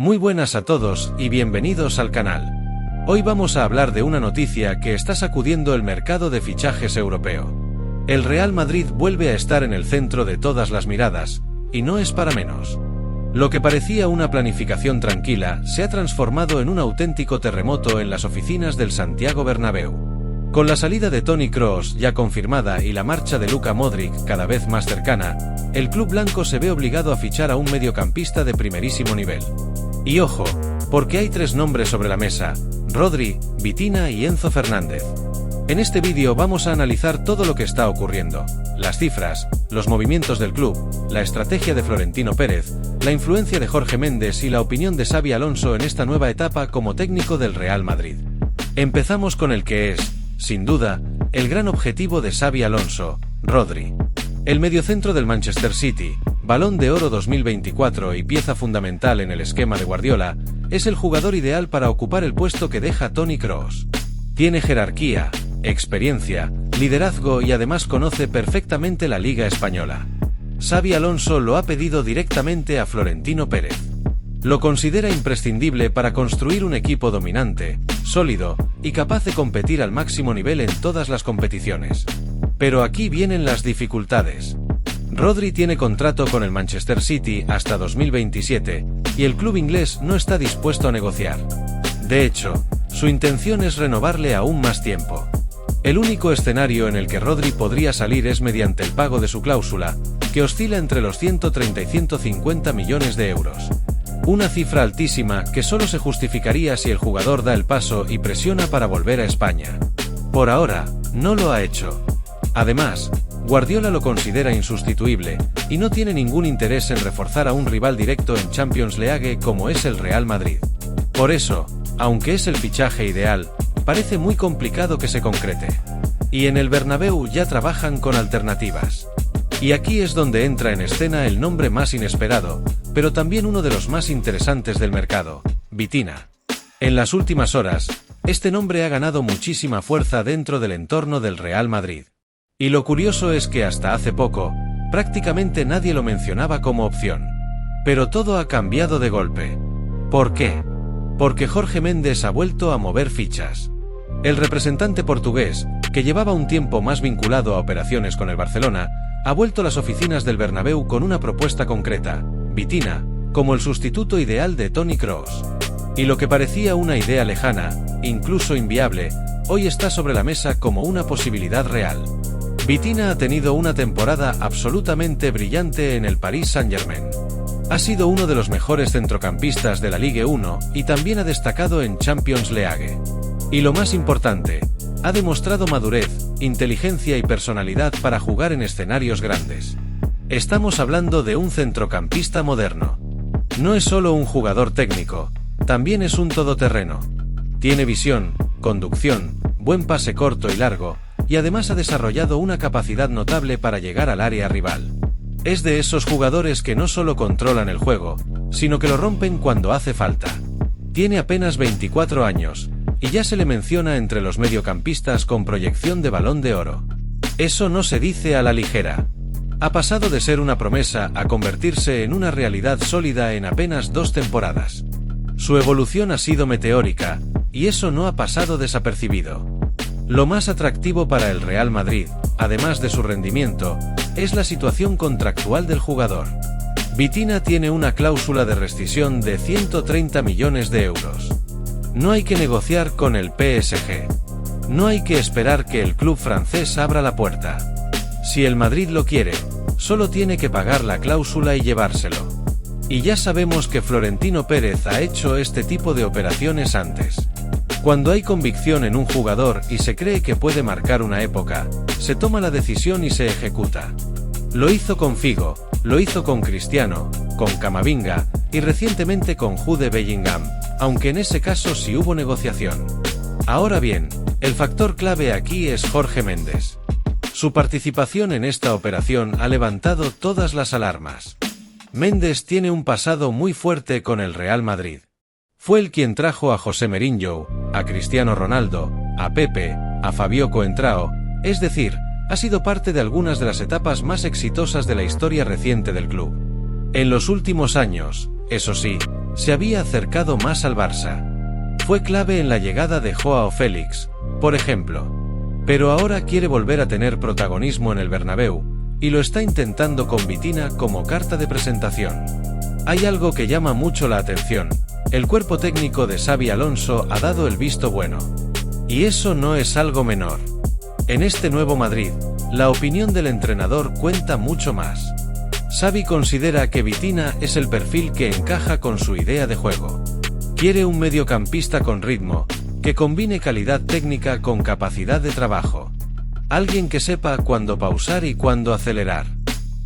Muy buenas a todos y bienvenidos al canal. Hoy vamos a hablar de una noticia que está sacudiendo el mercado de fichajes europeo. El Real Madrid vuelve a estar en el centro de todas las miradas, y no es para menos. Lo que parecía una planificación tranquila se ha transformado en un auténtico terremoto en las oficinas del Santiago Bernabéu. Con la salida de Toni Kroos ya confirmada y la marcha de Luka Modric cada vez más cercana, el club blanco se ve obligado a fichar a un mediocampista de primerísimo nivel. Y ojo, porque hay tres nombres sobre la mesa: Rodri, Vitinha y Enzo Fernández. En este vídeo vamos a analizar todo lo que está ocurriendo, las cifras, los movimientos del club, la estrategia de Florentino Pérez, la influencia de Jorge Méndez y la opinión de Xabi Alonso en esta nueva etapa como técnico del Real Madrid. Empezamos con el que es, sin duda, el gran objetivo de Xabi Alonso, Rodri. El mediocentro del Manchester City, Balón de Oro 2024 y pieza fundamental en el esquema de Guardiola, es el jugador ideal para ocupar el puesto que deja Toni Kroos. Tiene jerarquía, experiencia, liderazgo y además conoce perfectamente la Liga Española. Xabi Alonso lo ha pedido directamente a Florentino Pérez. Lo considera imprescindible para construir un equipo dominante, sólido y capaz de competir al máximo nivel en todas las competiciones. Pero aquí vienen las dificultades. Rodri tiene contrato con el Manchester City hasta 2027, y el club inglés no está dispuesto a negociar. De hecho, su intención es renovarle aún más tiempo. El único escenario en el que Rodri podría salir es mediante el pago de su cláusula, que oscila entre los 130 y 150 millones de euros. Una cifra altísima que solo se justificaría si el jugador da el paso y presiona para volver a España. Por ahora, no lo ha hecho. Además, Guardiola lo considera insustituible, y no tiene ningún interés en reforzar a un rival directo en Champions League como es el Real Madrid. Por eso, aunque es el fichaje ideal, parece muy complicado que se concrete. Y en el Bernabéu ya trabajan con alternativas. Y aquí es donde entra en escena el nombre más inesperado, pero también uno de los más interesantes del mercado: Vitinha. En las últimas horas, este nombre ha ganado muchísima fuerza dentro del entorno del Real Madrid. Y lo curioso es que hasta hace poco, prácticamente nadie lo mencionaba como opción. Pero todo ha cambiado de golpe. ¿Por qué? Porque Jorge Méndez ha vuelto a mover fichas. El representante portugués, que llevaba un tiempo más vinculado a operaciones con el Barcelona, ha vuelto a las oficinas del Bernabéu con una propuesta concreta: Vitinha, como el sustituto ideal de Toni Kroos. Y lo que parecía una idea lejana, incluso inviable, hoy está sobre la mesa como una posibilidad real. Vitinha ha tenido una temporada absolutamente brillante en el Paris Saint-Germain. Ha sido uno de los mejores centrocampistas de la Ligue 1 y también ha destacado en Champions League. Y lo más importante, ha demostrado madurez, inteligencia y personalidad para jugar en escenarios grandes. Estamos hablando de un centrocampista moderno. No es solo un jugador técnico, también es un todoterreno. Tiene visión, conducción, buen pase corto y largo, y además ha desarrollado una capacidad notable para llegar al área rival. Es de esos jugadores que no solo controlan el juego, sino que lo rompen cuando hace falta. Tiene apenas 24 años, y ya se le menciona entre los mediocampistas con proyección de Balón de Oro. Eso no se dice a la ligera. Ha pasado de ser una promesa a convertirse en una realidad sólida en apenas 2 temporadas. Su evolución ha sido meteórica, y eso no ha pasado desapercibido. Lo más atractivo para el Real Madrid, además de su rendimiento, es la situación contractual del jugador. Vitinha tiene una cláusula de rescisión de 130 millones de euros. No hay que negociar con el PSG. No hay que esperar que el club francés abra la puerta. Si el Madrid lo quiere, solo tiene que pagar la cláusula y llevárselo. Y ya sabemos que Florentino Pérez ha hecho este tipo de operaciones antes. Cuando hay convicción en un jugador y se cree que puede marcar una época, se toma la decisión y se ejecuta. Lo hizo con Figo, lo hizo con Cristiano, con Camavinga y recientemente con Jude Bellingham, aunque en ese caso sí hubo negociación. Ahora bien, el factor clave aquí es Jorge Méndez. Su participación en esta operación ha levantado todas las alarmas. Méndez tiene un pasado muy fuerte con el Real Madrid. Fue el quien trajo a José Mourinho, a Cristiano Ronaldo, a Pepe, a Fabio Coentrao, es decir, ha sido parte de algunas de las etapas más exitosas de la historia reciente del club. En los últimos años, eso sí, se había acercado más al Barça. Fue clave en la llegada de Joao Félix, por ejemplo. Pero ahora quiere volver a tener protagonismo en el Bernabéu, y lo está intentando con Vitina como carta de presentación. Hay algo que llama mucho la atención: el cuerpo técnico de Xabi Alonso ha dado el visto bueno. Y eso no es algo menor. En este nuevo Madrid, la opinión del entrenador cuenta mucho más. Xabi considera que Vitina es el perfil que encaja con su idea de juego. Quiere un mediocampista con ritmo, que combine calidad técnica con capacidad de trabajo. Alguien que sepa cuándo pausar y cuándo acelerar.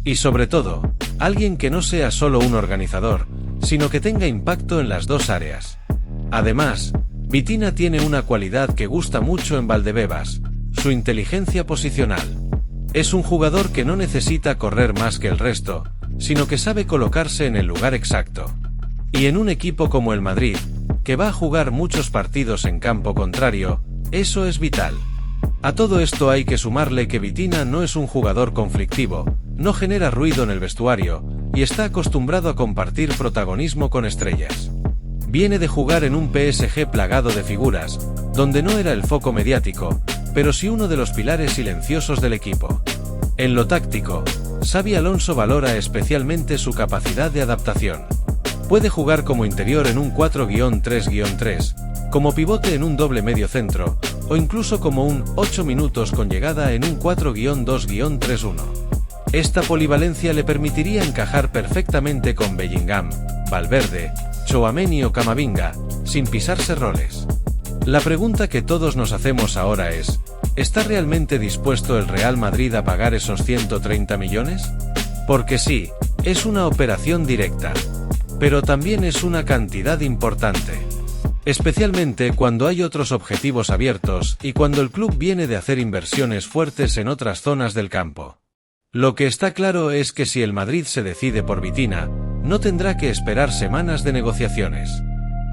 Y sobre todo, alguien que no sea solo un organizador, sino que tenga impacto en las dos áreas. Además, Vitina tiene una cualidad que gusta mucho en Valdebebas: su inteligencia posicional. Es un jugador que no necesita correr más que el resto, sino que sabe colocarse en el lugar exacto. Y en un equipo como el Madrid, que va a jugar muchos partidos en campo contrario, eso es vital. A todo esto hay que sumarle que Vitina no es un jugador conflictivo, no genera ruido en el vestuario, y está acostumbrado a compartir protagonismo con estrellas. Viene de jugar en un PSG plagado de figuras, donde no era el foco mediático, pero sí uno de los pilares silenciosos del equipo. En lo táctico, Xabi Alonso valora especialmente su capacidad de adaptación. Puede jugar como interior en un 4-3-3, como pivote en un doble medio centro, o incluso como un 8 minutos con llegada en un 4-2-3-1. Esta polivalencia le permitiría encajar perfectamente con Bellingham, Valverde, Tchouaméni o Camavinga, sin pisarse roles. La pregunta que todos nos hacemos ahora es: ¿está realmente dispuesto el Real Madrid a pagar esos 130 millones? Porque sí, es una operación directa. Pero también es una cantidad importante. Especialmente cuando hay otros objetivos abiertos y cuando el club viene de hacer inversiones fuertes en otras zonas del campo. Lo que está claro es que si el Madrid se decide por Vitina, no tendrá que esperar semanas de negociaciones.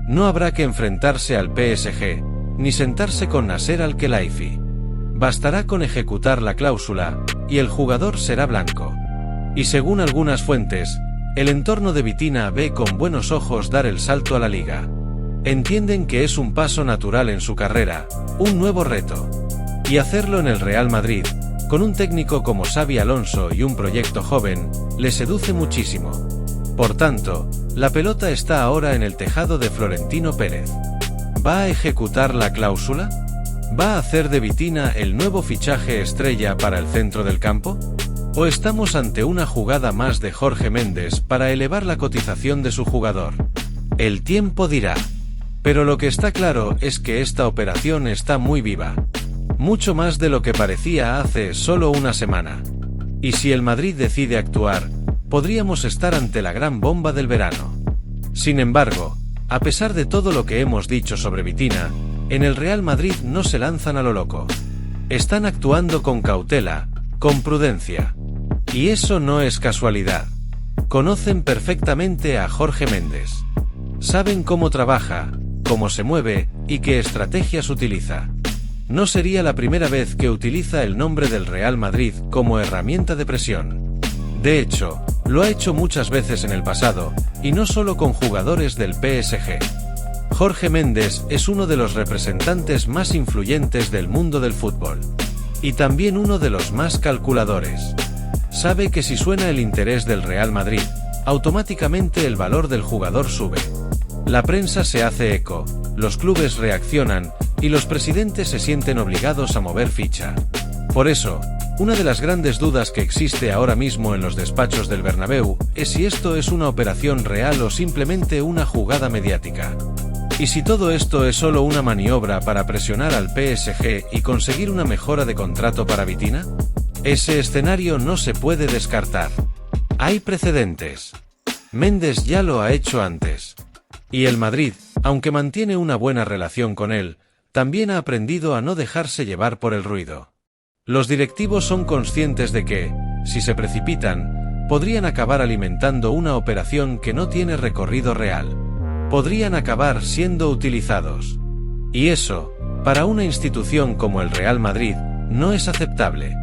No habrá que enfrentarse al PSG, ni sentarse con Nasser Al-Khelaifi. Bastará con ejecutar la cláusula, y el jugador será blanco. Y según algunas fuentes, el entorno de Vitina ve con buenos ojos dar el salto a la liga. Entienden que es un paso natural en su carrera, un nuevo reto. Y hacerlo en el Real Madrid, con un técnico como Xabi Alonso y un proyecto joven, le seduce muchísimo. Por tanto, la pelota está ahora en el tejado de Florentino Pérez. ¿Va a ejecutar la cláusula? ¿Va a hacer de Vitina el nuevo fichaje estrella para el centro del campo? ¿O estamos ante una jugada más de Jorge Méndez para elevar la cotización de su jugador? El tiempo dirá. Pero lo que está claro es que esta operación está muy viva. Mucho más de lo que parecía hace solo una semana. Y si el Madrid decide actuar, podríamos estar ante la gran bomba del verano. Sin embargo, a pesar de todo lo que hemos dicho sobre Vitina, en el Real Madrid no se lanzan a lo loco. Están actuando con cautela, con prudencia. Y eso no es casualidad. Conocen perfectamente a Jorge Méndez. Saben cómo trabaja, cómo se mueve y qué estrategias utiliza. No sería la primera vez que utiliza el nombre del Real Madrid como herramienta de presión. De hecho, lo ha hecho muchas veces en el pasado, y no solo con jugadores del PSG. Jorge Méndez es uno de los representantes más influyentes del mundo del fútbol. Y también uno de los más calculadores. Sabe que si suena el interés del Real Madrid, automáticamente el valor del jugador sube. La prensa se hace eco, los clubes reaccionan, y los presidentes se sienten obligados a mover ficha. Por eso, una de las grandes dudas que existe ahora mismo en los despachos del Bernabéu es si esto es una operación real o simplemente una jugada mediática. ¿Y si todo esto es solo una maniobra para presionar al PSG y conseguir una mejora de contrato para Vitina? Ese escenario no se puede descartar. Hay precedentes. Méndez ya lo ha hecho antes. Y el Madrid, aunque mantiene una buena relación con él, también ha aprendido a no dejarse llevar por el ruido. Los directivos son conscientes de que, si se precipitan, podrían acabar alimentando una operación que no tiene recorrido real. Podrían acabar siendo utilizados. Y eso, para una institución como el Real Madrid, no es aceptable.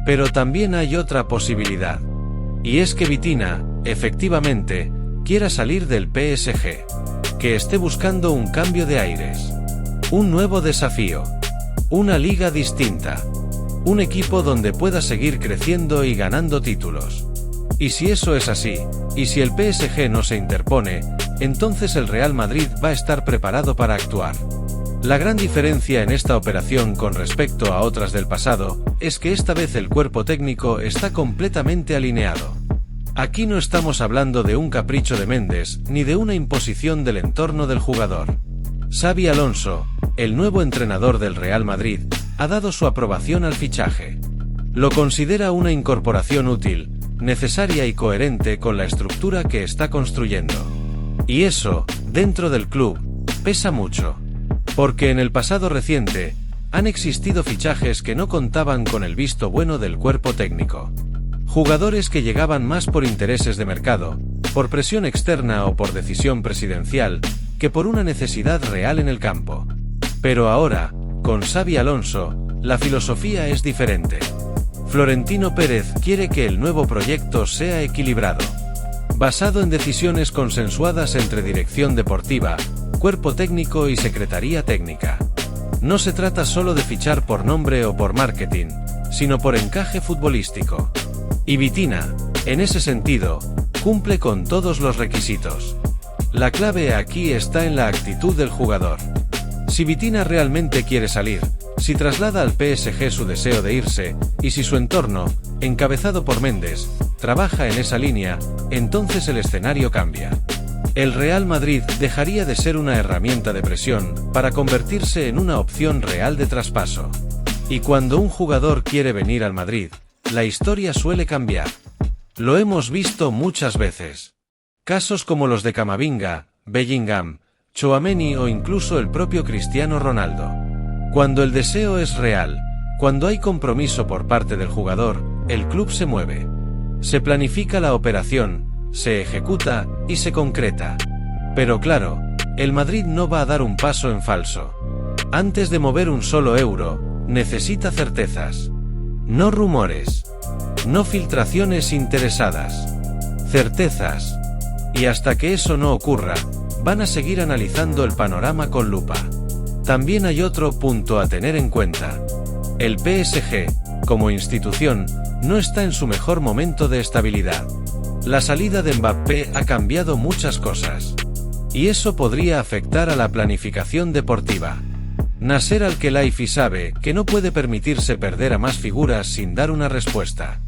Pero también hay otra posibilidad. Y es que Vitina, efectivamente, quiera salir del PSG, que esté buscando un cambio de aires, un nuevo desafío, una liga distinta, un equipo donde pueda seguir creciendo y ganando títulos. Y si eso es así, y si el PSG no se interpone, entonces el Real Madrid va a estar preparado para actuar. La gran diferencia en esta operación con respecto a otras del pasado, es que esta vez el cuerpo técnico está completamente alineado. Aquí no estamos hablando de un capricho de Méndez, ni de una imposición del entorno del jugador. Xabi Alonso, el nuevo entrenador del Real Madrid, ha dado su aprobación al fichaje. Lo considera una incorporación útil, necesaria y coherente con la estructura que está construyendo. Y eso, dentro del club, pesa mucho. Porque en el pasado reciente, han existido fichajes que no contaban con el visto bueno del cuerpo técnico. Jugadores que llegaban más por intereses de mercado, por presión externa o por decisión presidencial, que por una necesidad real en el campo. Pero ahora, con Xabi Alonso, la filosofía es diferente. Florentino Pérez quiere que el nuevo proyecto sea equilibrado, basado en decisiones consensuadas entre dirección deportiva, cuerpo técnico y secretaría técnica. No se trata solo de fichar por nombre o por marketing, sino por encaje futbolístico. Y Vitina, en ese sentido, cumple con todos los requisitos. La clave aquí está en la actitud del jugador. Si Vitina realmente quiere salir, si traslada al PSG su deseo de irse, y si su entorno, encabezado por Méndez, trabaja en esa línea, entonces el escenario cambia. El Real Madrid dejaría de ser una herramienta de presión para convertirse en una opción real de traspaso. Y cuando un jugador quiere venir al Madrid, la historia suele cambiar. Lo hemos visto muchas veces. Casos como los de Camavinga, Bellingham, Tchouaméni o incluso el propio Cristiano Ronaldo. Cuando el deseo es real, cuando hay compromiso por parte del jugador, el club se mueve. Se planifica la operación, se ejecuta y se concreta. Pero claro, el Madrid no va a dar un paso en falso. Antes de mover un solo euro, necesita certezas. No rumores. No filtraciones interesadas. Certezas. Y hasta que eso no ocurra, van a seguir analizando el panorama con lupa. También hay otro punto a tener en cuenta. El PSG, como institución, no está en su mejor momento de estabilidad. La salida de Mbappé ha cambiado muchas cosas. Y eso podría afectar a la planificación deportiva. Nasser Al-Khelaifi sabe que no puede permitirse perder a más figuras sin dar una respuesta.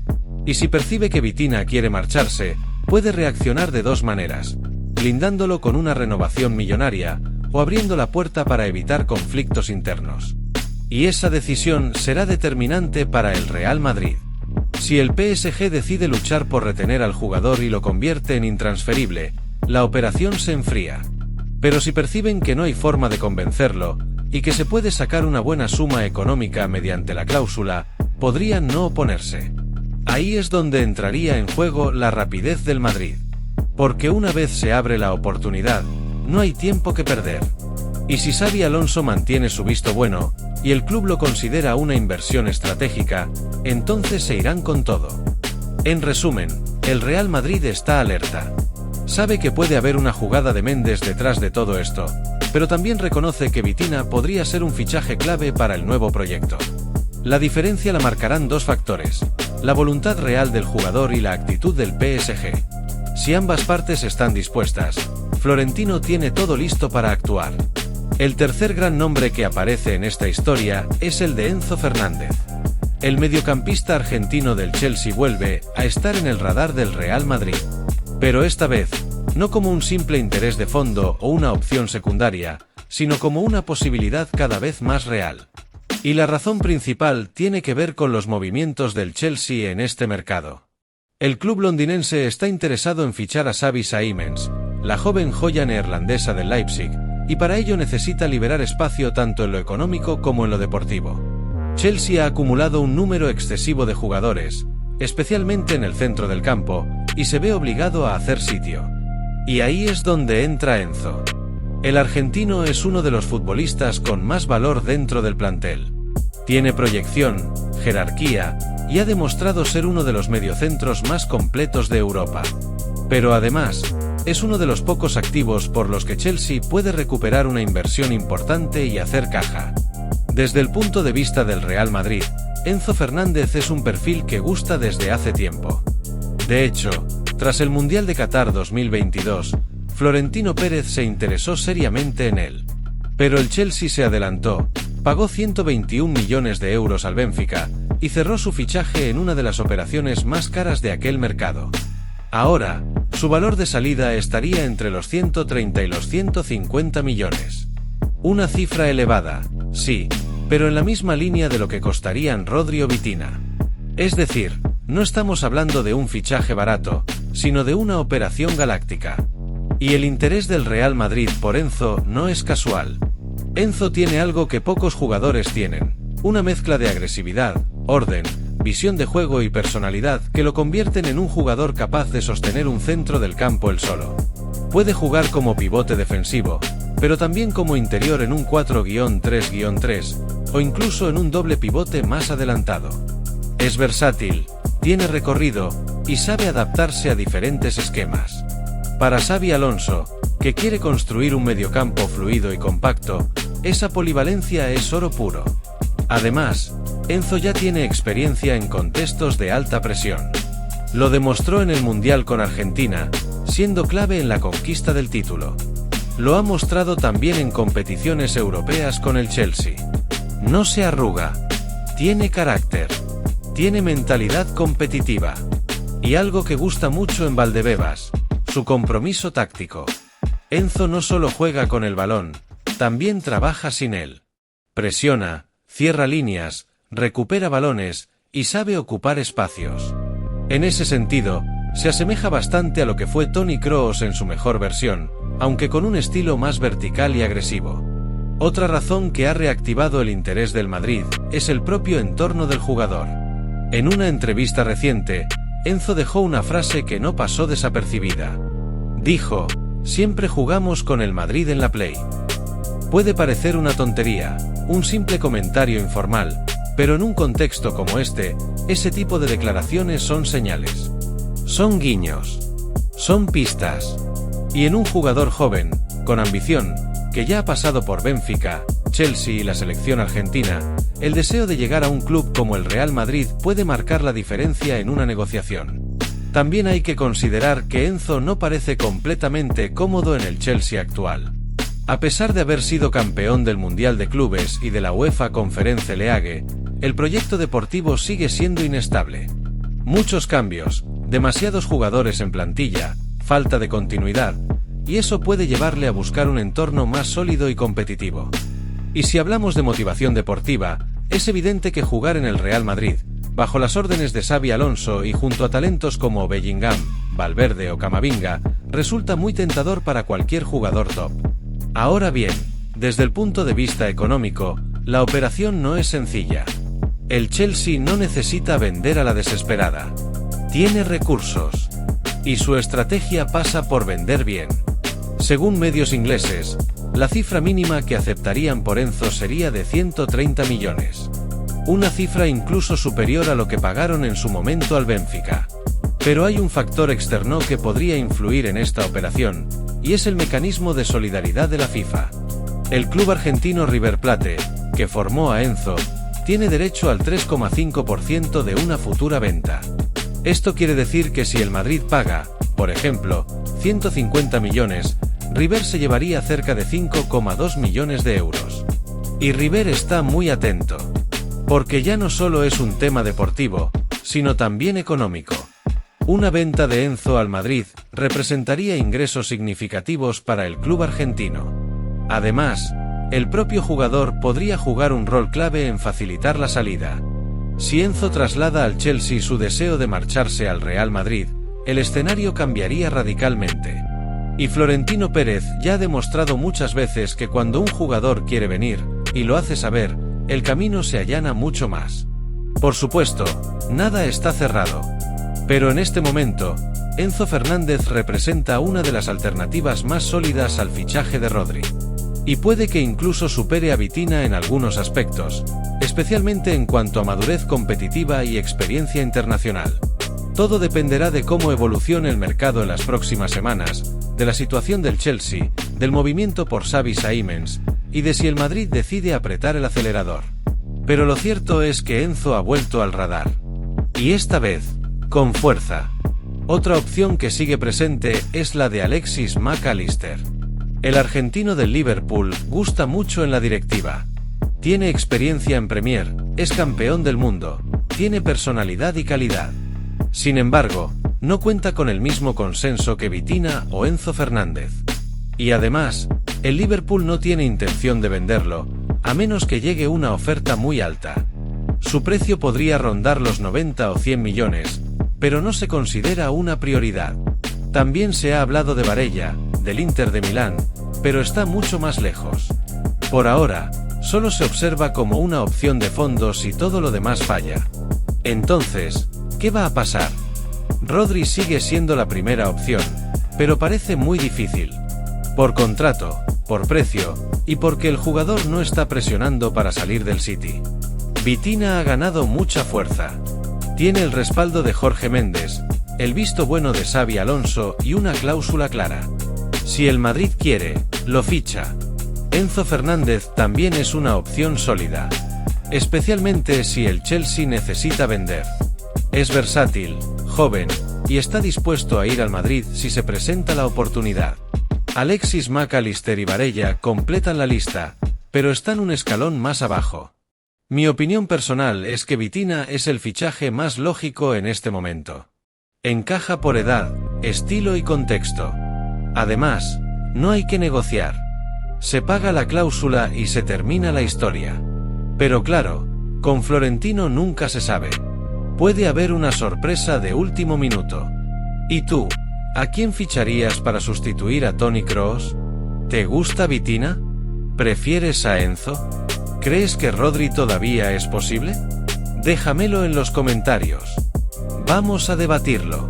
Y si percibe que Vitina quiere marcharse, puede reaccionar de dos maneras: blindándolo con una renovación millonaria, o abriendo la puerta para evitar conflictos internos. Y esa decisión será determinante para el Real Madrid. Si el PSG decide luchar por retener al jugador y lo convierte en intransferible, la operación se enfría. Pero si perciben que no hay forma de convencerlo, y que se puede sacar una buena suma económica mediante la cláusula, podrían no oponerse. Ahí es donde entraría en juego la rapidez del Madrid. Porque una vez se abre la oportunidad, no hay tiempo que perder. Y si Xabi Alonso mantiene su visto bueno, y el club lo considera una inversión estratégica, entonces se irán con todo. En resumen, el Real Madrid está alerta. Sabe que puede haber una jugada de Méndez detrás de todo esto, pero también reconoce que Vitina podría ser un fichaje clave para el nuevo proyecto. La diferencia la marcarán dos factores: la voluntad real del jugador y la actitud del PSG. Si ambas partes están dispuestas, Florentino tiene todo listo para actuar. El tercer gran nombre que aparece en esta historia es el de Enzo Fernández. El mediocampista argentino del Chelsea vuelve a estar en el radar del Real Madrid. Pero esta vez, no como un simple interés de fondo o una opción secundaria, sino como una posibilidad cada vez más real. Y la razón principal tiene que ver con los movimientos del Chelsea en este mercado. El club londinense está interesado en fichar a Xavi Simons, la joven joya neerlandesa del Leipzig, y para ello necesita liberar espacio tanto en lo económico como en lo deportivo. Chelsea ha acumulado un número excesivo de jugadores, especialmente en el centro del campo, y se ve obligado a hacer sitio. Y ahí es donde entra Enzo. El argentino es uno de los futbolistas con más valor dentro del plantel. Tiene proyección, jerarquía, y ha demostrado ser uno de los mediocentros más completos de Europa. Pero además, Es uno de los pocos activos por los que Chelsea puede recuperar una inversión importante y hacer caja. Desde el punto de vista del Real Madrid, Enzo Fernández es un perfil que gusta desde hace tiempo. De hecho, tras el Mundial de Qatar 2022, Florentino Pérez se interesó seriamente en él. Pero el Chelsea se adelantó, pagó 121 millones de euros al Benfica y cerró su fichaje en una de las operaciones más caras de aquel mercado. Ahora, su valor de salida estaría entre los 130 y los 150 millones. Una cifra elevada, sí, pero en la misma línea de lo que costarían Rodri o Vitinha. Es decir, no estamos hablando de un fichaje barato, sino de una operación galáctica. Y el interés del Real Madrid por Enzo no es casual. Enzo tiene algo que pocos jugadores tienen, una mezcla de agresividad, orden, visión de juego y personalidad que lo convierten en un jugador capaz de sostener un centro del campo él solo. Puede jugar como pivote defensivo, pero también como interior en un 4-3-3 o incluso en un doble pivote más adelantado. Es versátil, tiene recorrido y sabe adaptarse a diferentes esquemas. Para Xabi Alonso, que quiere construir un mediocampo fluido y compacto, esa polivalencia es oro puro. Además, Enzo ya tiene experiencia en contextos de alta presión. Lo demostró en el Mundial con Argentina, siendo clave en la conquista del título. Lo ha mostrado también en competiciones europeas con el Chelsea. No se arruga. Tiene carácter. Tiene mentalidad competitiva. Y algo que gusta mucho en Valdebebas, su compromiso táctico. Enzo no solo juega con el balón, también trabaja sin él. Presiona, cierra líneas, recupera balones y sabe ocupar espacios. En ese sentido, se asemeja bastante a lo que fue Toni Kroos en su mejor versión, aunque con un estilo más vertical y agresivo. Otra razón que ha reactivado el interés del Madrid es el propio entorno del jugador. En una entrevista reciente, Enzo dejó una frase que no pasó desapercibida. Dijo: "Siempre jugamos con el Madrid en la Play". Puede parecer una tontería, un simple comentario informal, pero en un contexto como este, ese tipo de declaraciones son señales. Son guiños. Son pistas. Y en un jugador joven, con ambición, que ya ha pasado por Benfica, Chelsea y la selección argentina, el deseo de llegar a un club como el Real Madrid puede marcar la diferencia en una negociación. También hay que considerar que Enzo no parece completamente cómodo en el Chelsea actual. A pesar de haber sido campeón del Mundial de Clubes y de la UEFA Conference League, el proyecto deportivo sigue siendo inestable. Muchos cambios, demasiados jugadores en plantilla, falta de continuidad, y eso puede llevarle a buscar un entorno más sólido y competitivo. Y si hablamos de motivación deportiva, es evidente que jugar en el Real Madrid, bajo las órdenes de Xabi Alonso y junto a talentos como Bellingham, Valverde o Camavinga, resulta muy tentador para cualquier jugador top. Ahora bien, desde el punto de vista económico, la operación no es sencilla. El Chelsea no necesita vender a la desesperada. Tiene recursos. Y su estrategia pasa por vender bien. Según medios ingleses, la cifra mínima que aceptarían por Enzo sería de 130 millones. Una cifra incluso superior a lo que pagaron en su momento al Benfica. Pero hay un factor externo que podría influir en esta operación, y es el mecanismo de solidaridad de la FIFA. El club argentino River Plate, que formó a Enzo, tiene derecho al 3,5% de una futura venta. Esto quiere decir que si el Madrid paga, por ejemplo, 150 millones, River se llevaría cerca de 5,2 millones de euros. Y River está muy atento. Porque ya no solo es un tema deportivo, sino también económico. Una venta de Enzo al Madrid representaría ingresos significativos para el club argentino. Además, el propio jugador podría jugar un rol clave en facilitar la salida. Si Enzo traslada al Chelsea su deseo de marcharse al Real Madrid, el escenario cambiaría radicalmente. Y Florentino Pérez ya ha demostrado muchas veces que cuando un jugador quiere venir, y lo hace saber, el camino se allana mucho más. Por supuesto, nada está cerrado. Pero en este momento, Enzo Fernández representa una de las alternativas más sólidas al fichaje de Rodri. Y puede que incluso supere a Vitinha en algunos aspectos, especialmente en cuanto a madurez competitiva y experiencia internacional. Todo dependerá de cómo evolucione el mercado en las próximas semanas, de la situación del Chelsea, del movimiento por Xavi Simons, y de si el Madrid decide apretar el acelerador. Pero lo cierto es que Enzo ha vuelto al radar. Y esta vez, con fuerza. Otra opción que sigue presente es la de Alexis Mac Allister. El argentino del Liverpool gusta mucho en la directiva. Tiene experiencia en Premier, es campeón del mundo, tiene personalidad y calidad. Sin embargo, no cuenta con el mismo consenso que Vitina o Enzo Fernández. Y además, el Liverpool no tiene intención de venderlo, a menos que llegue una oferta muy alta. Su precio podría rondar los 90 o 100 millones, pero no se considera una prioridad. También se ha hablado de Barella, del Inter de Milán, pero está mucho más lejos. Por ahora, solo se observa como una opción de fondos y todo lo demás falla. Entonces, ¿qué va a pasar? Rodri sigue siendo la primera opción, pero parece muy difícil. Por contrato, por precio, y porque el jugador no está presionando para salir del City. Vitina ha ganado mucha fuerza. Tiene el respaldo de Jorge Méndez, el visto bueno de Xabi Alonso y una cláusula clara. Si el Madrid quiere, lo ficha. Enzo Fernández también es una opción sólida. Especialmente si el Chelsea necesita vender. Es versátil, joven, y está dispuesto a ir al Madrid si se presenta la oportunidad. Alexis Mac Allister y Barella completan la lista, pero están un escalón más abajo. Mi opinión personal es que Vitina es el fichaje más lógico en este momento. Encaja por edad, estilo y contexto. Además, no hay que negociar. Se paga la cláusula y se termina la historia. Pero claro, con Florentino nunca se sabe. Puede haber una sorpresa de último minuto. ¿Y tú? ¿A quién ficharías para sustituir a Toni Kroos? ¿Te gusta Vitina? ¿Prefieres a Enzo? ¿Crees que Rodri todavía es posible? Déjamelo en los comentarios. Vamos a debatirlo.